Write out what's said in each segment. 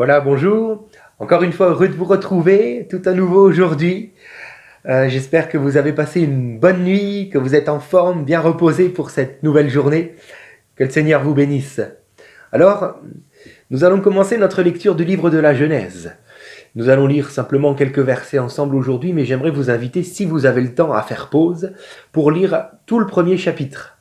Voilà, bonjour. Encore une fois, heureux de vous retrouver, tout à nouveau aujourd'hui. J'espère que vous avez passé une bonne nuit, que vous êtes en forme, bien reposé pour cette nouvelle journée. Que le Seigneur vous bénisse. Alors, nous allons commencer notre lecture du livre de la Genèse. Nous allons lire simplement quelques versets ensemble aujourd'hui, mais j'aimerais vous inviter, si vous avez le temps, à faire pause pour lire tout le premier chapitre.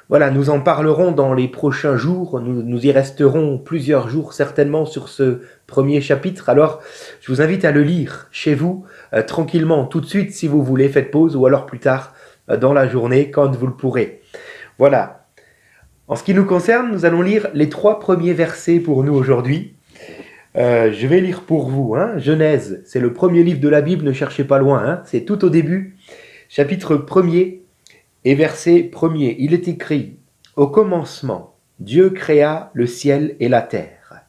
Voilà, nous en parlerons dans les prochains jours, nous y resterons plusieurs jours certainement sur ce premier chapitre, alors je vous invite à le lire chez vous, tranquillement, tout de suite si vous voulez, faites pause, ou alors plus tard dans la journée, quand vous le pourrez. Voilà. En ce qui nous concerne, nous allons lire les 3 premiers versets pour nous aujourd'hui. Je vais lire pour vous, Genèse, c'est le premier livre de la Bible, ne cherchez pas loin, c'est tout au début, chapitre 1er, et verset 1er, il est écrit « Au commencement, Dieu créa le ciel et la terre.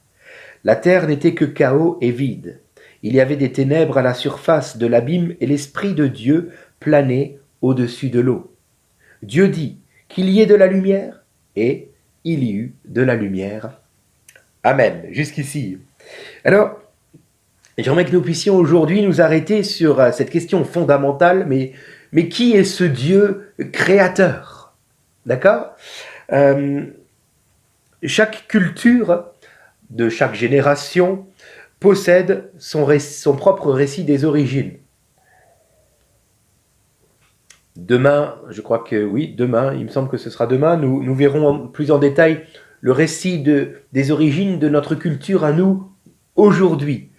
La terre n'était que chaos et vide. Il y avait des ténèbres à la surface de l'abîme et l'Esprit de Dieu planait au-dessus de l'eau. Dieu dit qu'il y ait de la lumière, et il y eut de la lumière. Amen. » Jusqu'ici. Alors, j'aimerais que nous puissions aujourd'hui nous arrêter sur cette question fondamentale, mais qui est ce Dieu créateur? D'accord? Chaque culture de chaque génération possède son propre récit des origines. Demain, je crois que oui, demain, il me semble que ce sera demain, nous verrons plus en détail le récit des origines de notre culture à nous aujourd'hui.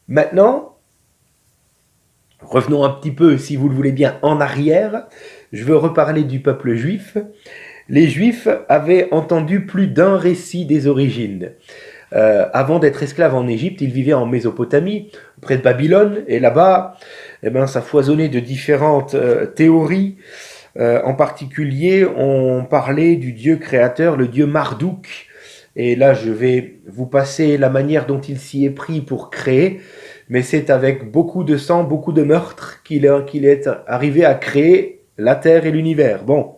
Maintenant, revenons un petit peu, si vous le voulez bien, en arrière. Je veux reparler du peuple juif. Les Juifs avaient entendu plus d'un récit des origines. Avant d'être esclaves en Égypte, ils vivaient en Mésopotamie, près de Babylone, et là-bas, ça foisonnait de différentes théories. En particulier, on parlait du Dieu créateur, le Dieu Marduk. Et là, je vais vous passer la manière dont il s'y est pris pour créer, mais c'est avec beaucoup de sang, beaucoup de meurtres qu'il est arrivé à créer la terre et l'univers. Bon.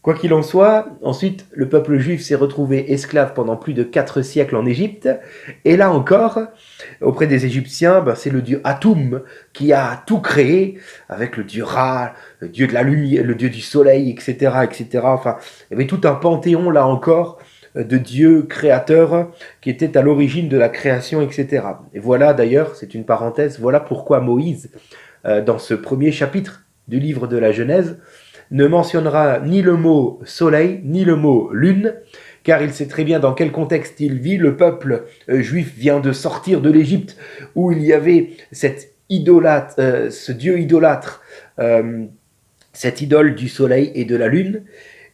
Quoi qu'il en soit, ensuite, le peuple juif s'est retrouvé esclave pendant plus de 4 siècles en Égypte. Et là encore, auprès des Égyptiens, c'est le dieu Atum qui a tout créé, avec le dieu Ra, le dieu de la lumière, le dieu du soleil, etc., etc. Enfin, il y avait tout un panthéon, là encore, de dieux créateurs qui étaient à l'origine de la création, etc. Et voilà, d'ailleurs, c'est une parenthèse, voilà pourquoi Moïse, dans ce premier chapitre du livre de la Genèse, ne mentionnera ni le mot soleil, ni le mot lune, car il sait très bien dans quel contexte il vit. Le peuple juif vient de sortir de l'Égypte, où il y avait ce dieu idolâtre, cette idole du soleil et de la lune.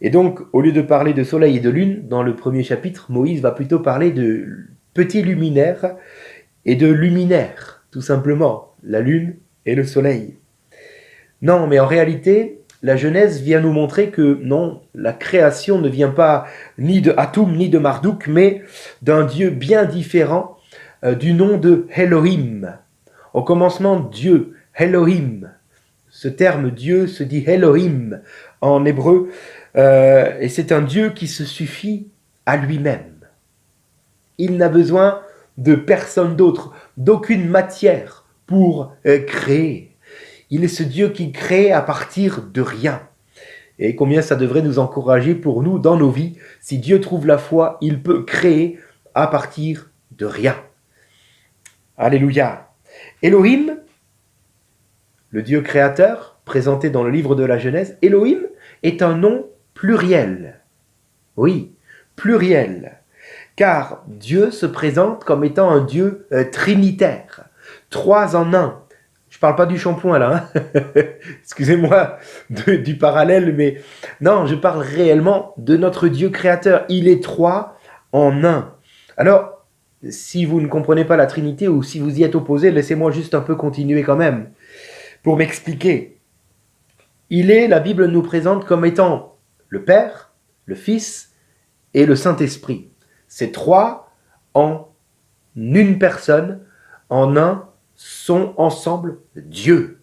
Et donc, au lieu de parler de soleil et de lune, dans le premier chapitre, Moïse va plutôt parler de petits luminaires et de luminaires, tout simplement, la lune et le soleil. Non, mais en réalité, la Genèse vient nous montrer que non, la création ne vient pas ni de Atum ni de Marduk, mais d'un Dieu bien différent du nom de Elohim. Au commencement, Dieu, Elohim. Ce terme Dieu se dit Elohim en hébreu, et c'est un Dieu qui se suffit à lui-même. Il n'a besoin de personne d'autre, d'aucune matière pour créer. Il est ce Dieu qui crée à partir de rien. Et combien ça devrait nous encourager pour nous dans nos vies. Si Dieu trouve la foi, il peut créer à partir de rien. Alléluia. Elohim, le Dieu créateur, présenté dans le livre de la Genèse, Elohim est un nom pluriel. Oui, pluriel. Car Dieu se présente comme étant un Dieu trinitaire. 3 en 1. Je parle pas du shampoing là, excusez-moi du parallèle, mais non, je parle réellement de notre Dieu créateur. Il est 3 en 1. Alors, si vous ne comprenez pas la Trinité ou si vous y êtes opposé, laissez-moi juste un peu continuer quand même pour m'expliquer. La Bible nous présente comme étant le Père, le Fils et le Saint-Esprit. Ces 3 en une personne, en un, sont ensemble Dieu.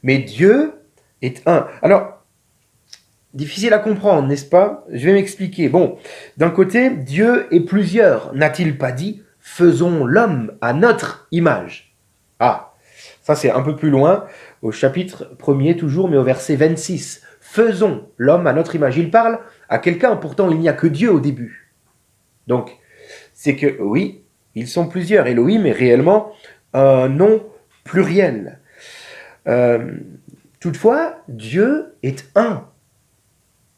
Mais Dieu est un. Alors, difficile à comprendre, n'est-ce pas? Je vais m'expliquer. Bon, d'un côté, Dieu est plusieurs. N'a-t-il pas dit faisons l'homme à notre image. Ah, ça c'est un peu plus loin, au chapitre 1er toujours, mais au verset 26. Faisons l'homme à notre image. Il parle à quelqu'un, pourtant il n'y a que Dieu au début. Donc, c'est que, oui, ils sont plusieurs. Elohim est réellement un nom pluriel. Toutefois, Dieu est un.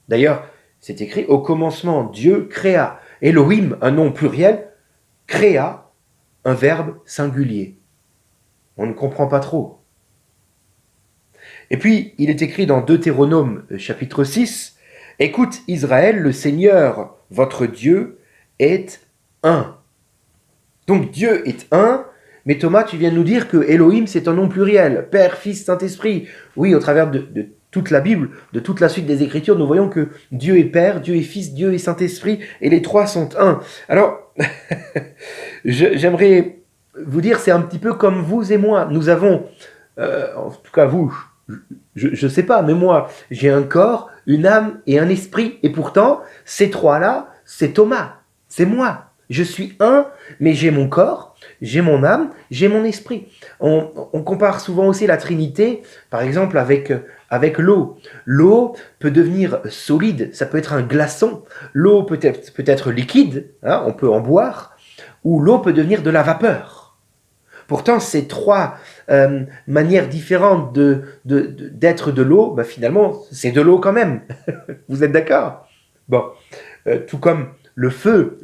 D'ailleurs, c'est écrit, au commencement, Dieu créa. Elohim, un nom pluriel, créa, un verbe singulier. On ne comprend pas trop. Et puis, il est écrit dans Deutéronome chapitre 6, « Écoute Israël, le Seigneur, votre Dieu, est un. » Donc Dieu est un, mais Thomas, tu viens de nous dire que Elohim, c'est un nom pluriel, Père, Fils, Saint-Esprit. Oui, au travers de toute la Bible, de toute la suite des Écritures, nous voyons que Dieu est Père, Dieu est Fils, Dieu est Saint-Esprit, et les trois sont un. Alors, j'aimerais vous dire, c'est un petit peu comme vous et moi. Nous avons, en tout cas vous, je sais pas, mais moi, j'ai un corps, une âme et un esprit, et pourtant, ces trois-là, c'est Thomas, c'est moi. Je suis un, mais j'ai mon corps, j'ai mon âme, j'ai mon esprit. On compare souvent aussi la Trinité, par exemple, avec l'eau. L'eau peut devenir solide, ça peut être un glaçon. L'eau peut être liquide, hein, on peut en boire, ou l'eau peut devenir de la vapeur. Pourtant, ces trois manières différentes d'être de l'eau, bah, finalement, c'est de l'eau quand même. Vous êtes d'accord? Bon, tout comme le feu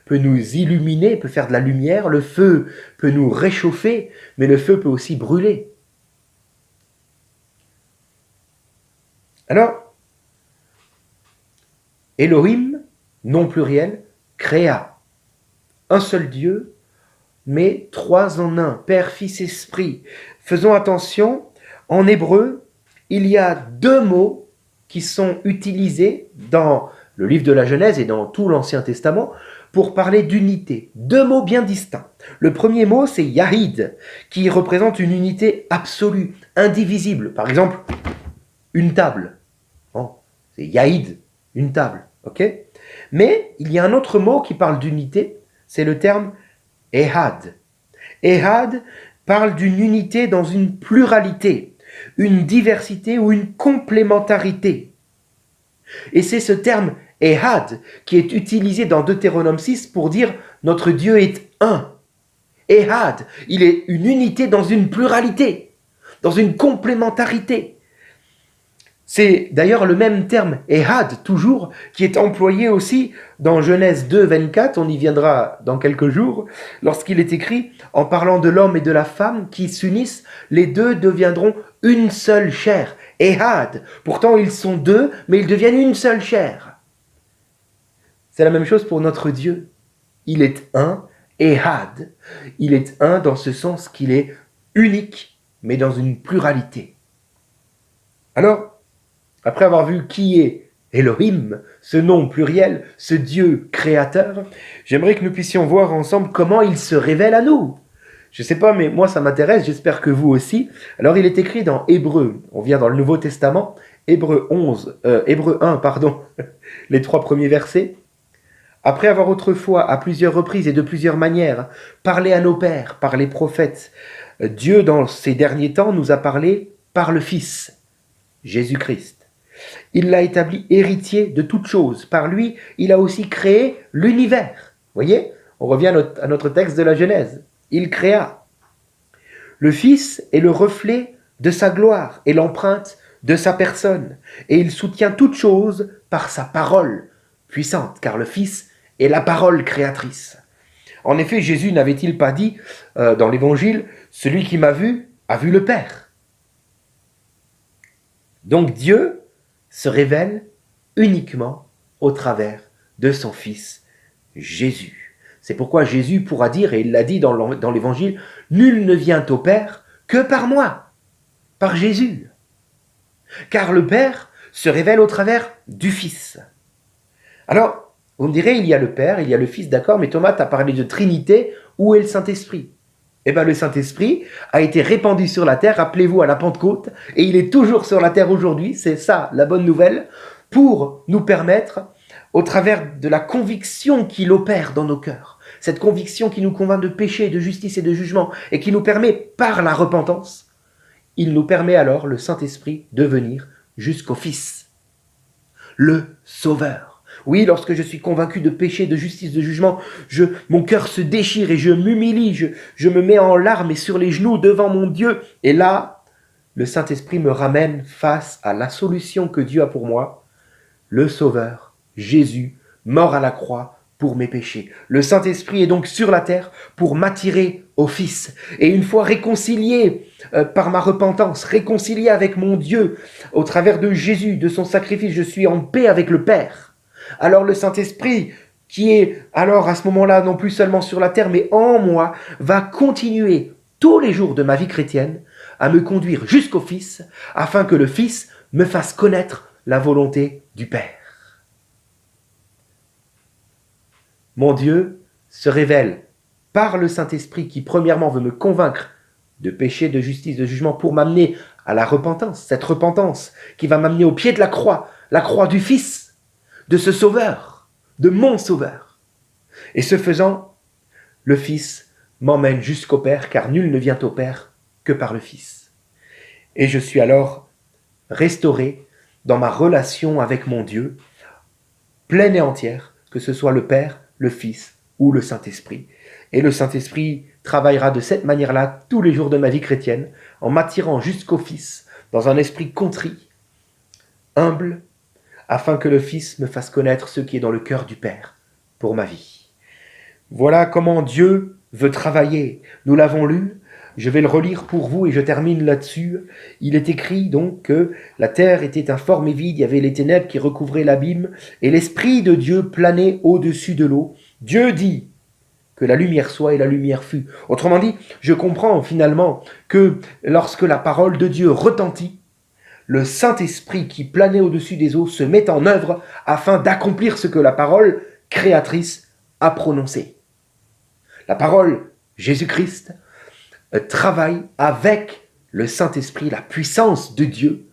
peut nous illuminer, peut faire de la lumière, le feu peut nous réchauffer, mais le feu peut aussi brûler. Alors, Elohim, nom pluriel, créa un seul Dieu, mais trois en un, Père, Fils, Esprit. Faisons attention, en hébreu, il y a deux mots qui sont utilisés dans le livre de la Genèse et dans tout l'Ancien Testament pour parler d'unité. Deux mots bien distincts. Le premier mot, c'est Yahid, qui représente une unité absolue, indivisible. Par exemple, une table. Bon, c'est Yahid, une table. Ok ? Mais il y a un autre mot qui parle d'unité, c'est le terme Ehad. Ehad parle d'une unité dans une pluralité, une diversité ou une complémentarité. Et c'est ce terme Ehad qui est utilisé dans Deutéronome 6 pour dire notre Dieu est un. Ehad, il est une unité dans une pluralité, dans une complémentarité. C'est d'ailleurs le même terme, Ehad, toujours, qui est employé aussi dans Genèse 2, 24, on y viendra dans quelques jours, lorsqu'il est écrit, en parlant de l'homme et de la femme qui s'unissent, les deux deviendront une seule chair. Ehad, pourtant ils sont deux, mais ils deviennent une seule chair. C'est la même chose pour notre Dieu. Il est un, Ehad. Il est un dans ce sens qu'il est unique, mais dans une pluralité. Alors, après avoir vu qui est Elohim, ce nom pluriel, ce Dieu créateur, j'aimerais que nous puissions voir ensemble comment il se révèle à nous. Je ne sais pas, mais moi ça m'intéresse, j'espère que vous aussi. Alors il est écrit dans Hébreu, on vient dans le Nouveau Testament, Hébreu 1, les 3 premiers versets. Après avoir autrefois, à plusieurs reprises et de plusieurs manières, parlé à nos pères par les prophètes, Dieu dans ces derniers temps nous a parlé par le Fils, Jésus-Christ. Il l'a établi héritier de toutes choses. Par lui, il a aussi créé l'univers. Voyez, on revient à notre texte de la Genèse. Il créa. Le Fils est le reflet de sa gloire et l'empreinte de sa personne. Et il soutient toutes choses par sa parole puissante, car le Fils est la parole créatrice. En effet, Jésus n'avait-il pas dit dans l'Évangile, « Celui qui m'a vu a vu le Père ». Donc Dieu se révèle uniquement au travers de son Fils Jésus. C'est pourquoi Jésus pourra dire, et il l'a dit dans l'Évangile, « Nul ne vient au Père que par moi, par Jésus. » Car le Père se révèle au travers du Fils. Alors, vous me direz, il y a le Père, il y a le Fils, d'accord, mais Thomas t'a parlé de Trinité, où est le Saint-Esprit ? Eh bien, le Saint-Esprit a été répandu sur la terre, rappelez-vous, à la Pentecôte, et il est toujours sur la terre aujourd'hui, c'est ça la bonne nouvelle, pour nous permettre, au travers de la conviction qu'il opère dans nos cœurs, cette conviction qui nous convainc de péché, de justice et de jugement, et qui nous permet, par la repentance, il nous permet alors, le Saint-Esprit, de venir jusqu'au Fils, le Sauveur. Oui, lorsque je suis convaincu de péché, de justice, de jugement, mon cœur se déchire et je m'humilie, je me mets en larmes et sur les genoux devant mon Dieu. Et là, le Saint-Esprit me ramène face à la solution que Dieu a pour moi, le Sauveur, Jésus, mort à la croix pour mes péchés. Le Saint-Esprit est donc sur la terre pour m'attirer au Fils. Et une fois réconcilié par ma repentance, réconcilié avec mon Dieu, au travers de Jésus, de son sacrifice, je suis en paix avec le Père. Alors le Saint-Esprit, qui est alors à ce moment-là non plus seulement sur la terre, mais en moi, va continuer tous les jours de ma vie chrétienne à me conduire jusqu'au Fils, afin que le Fils me fasse connaître la volonté du Père. Mon Dieu se révèle par le Saint-Esprit qui premièrement veut me convaincre de péché, de justice, de jugement pour m'amener à la repentance, cette repentance qui va m'amener au pied de la croix du Fils, de ce Sauveur, de mon Sauveur. Et ce faisant, le Fils m'emmène jusqu'au Père, car nul ne vient au Père que par le Fils. Et je suis alors restauré dans ma relation avec mon Dieu, pleine et entière, que ce soit le Père, le Fils ou le Saint-Esprit. Et le Saint-Esprit travaillera de cette manière-là tous les jours de ma vie chrétienne, en m'attirant jusqu'au Fils, dans un esprit contrit, humble, afin que le Fils me fasse connaître ce qui est dans le cœur du Père pour ma vie. Voilà comment Dieu veut travailler. Nous l'avons lu, je vais le relire pour vous et je termine là-dessus. Il est écrit donc que la terre était informe et vide, il y avait les ténèbres qui recouvraient l'abîme et l'Esprit de Dieu planait au-dessus de l'eau. Dieu dit que la lumière soit et la lumière fut. Autrement dit, je comprends finalement que lorsque la parole de Dieu retentit, le Saint-Esprit qui planait au-dessus des eaux se met en œuvre afin d'accomplir ce que la parole créatrice a prononcé. La parole Jésus-Christ travaille avec le Saint-Esprit, la puissance de Dieu,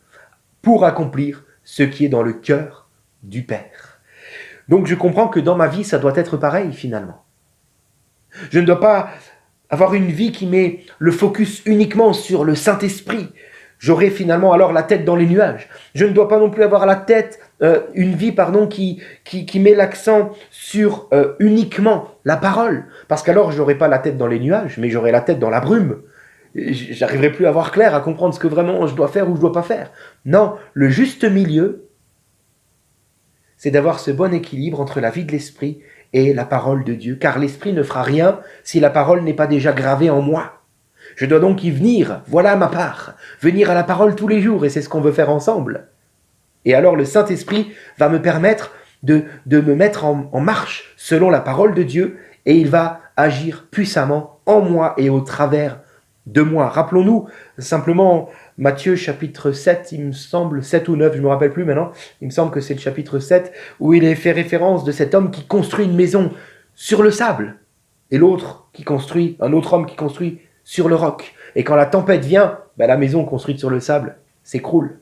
pour accomplir ce qui est dans le cœur du Père. Donc je comprends que dans ma vie, ça doit être pareil finalement. Je ne dois pas avoir une vie qui met le focus uniquement sur le Saint-Esprit. J'aurai finalement alors la tête dans les nuages. Je ne dois pas non plus avoir la tête, une vie qui met l'accent sur uniquement la parole. Parce qu'alors je n'aurai pas la tête dans les nuages, mais j'aurai la tête dans la brume. J'arriverai plus à voir clair, à comprendre ce que vraiment je dois faire ou je ne dois pas faire. Non, le juste milieu, c'est d'avoir ce bon équilibre entre la vie de l'esprit et la parole de Dieu. Car l'esprit ne fera rien si la parole n'est pas déjà gravée en moi. Je dois donc y venir, voilà ma part, venir à la parole tous les jours, et c'est ce qu'on veut faire ensemble. Et alors le Saint-Esprit va me permettre de me mettre en marche selon la parole de Dieu, et il va agir puissamment en moi et au travers de moi. Rappelons-nous simplement Matthieu chapitre 7, il me semble, 7 ou 9, je ne me rappelle plus maintenant, il me semble que c'est le chapitre 7, où il est fait référence de cet homme qui construit une maison sur le sable, et un autre homme qui construit sur le roc. Et quand la tempête vient, la maison construite sur le sable s'écroule.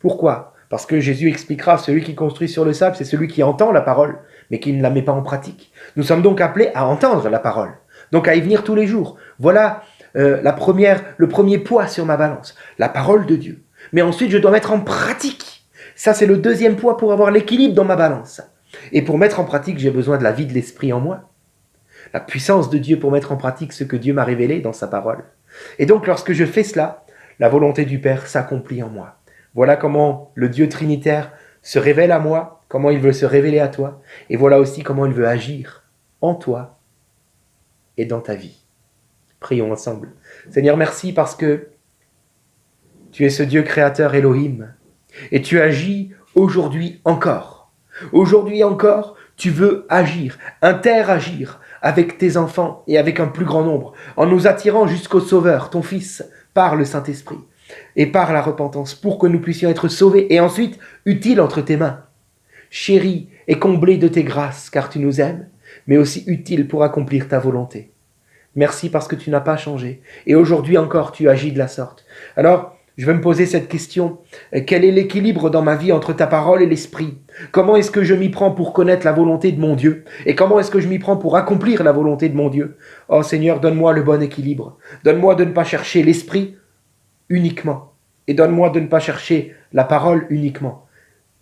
Pourquoi ? Parce que Jésus expliquera, celui qui construit sur le sable, c'est celui qui entend la parole, mais qui ne la met pas en pratique. Nous sommes donc appelés à entendre la parole, donc à y venir tous les jours. Voilà le premier poids sur ma balance, la parole de Dieu. Mais ensuite, je dois mettre en pratique. Ça, c'est le deuxième poids pour avoir l'équilibre dans ma balance. Et pour mettre en pratique, j'ai besoin de la vie de l'esprit en moi. La puissance de Dieu pour mettre en pratique ce que Dieu m'a révélé dans sa parole. Et donc, lorsque je fais cela, la volonté du Père s'accomplit en moi. Voilà comment le Dieu trinitaire se révèle à moi, comment il veut se révéler à toi, et voilà aussi comment il veut agir en toi et dans ta vie. Prions ensemble. Seigneur, merci parce que tu es ce Dieu créateur Elohim, et tu agis aujourd'hui encore. Aujourd'hui encore, tu veux agir, interagir avec tes enfants et avec un plus grand nombre, en nous attirant jusqu'au Sauveur, ton Fils, par le Saint-Esprit et par la repentance, pour que nous puissions être sauvés et ensuite utiles entre tes mains, chéris et comblés de tes grâces, car tu nous aimes, mais aussi utiles pour accomplir ta volonté. Merci parce que tu n'as pas changé, et aujourd'hui encore tu agis de la sorte. Alors, Je vais me poser cette question. Quel est l'équilibre dans ma vie entre ta parole et l'esprit? Comment est-ce que je m'y prends pour connaître la volonté de mon Dieu? Et comment est-ce que je m'y prends pour accomplir la volonté de mon Dieu? Oh Seigneur, donne-moi le bon équilibre. Donne-moi de ne pas chercher l'esprit uniquement. Et donne-moi de ne pas chercher la parole uniquement,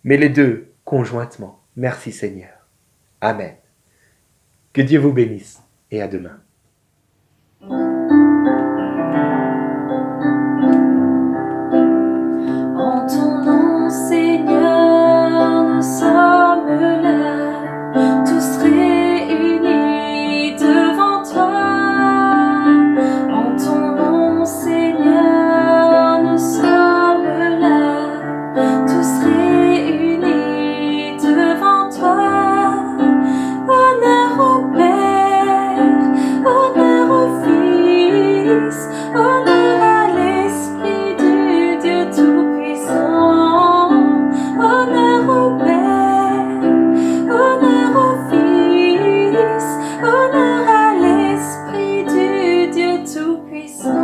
mais les deux conjointement. Merci Seigneur. Amen. Que Dieu vous bénisse et à demain. En ton nom, Seigneur, nous sommes là, tous réunis devant toi. En ton nom, Seigneur, nous sommes là, tous réunis devant toi. Honneur au Père, honneur au Fils, honneur à l'Esprit du Dieu Tout-Puissant. Honneur au Père, honneur au Fils, honneur à l'Esprit du Dieu Tout-Puissant.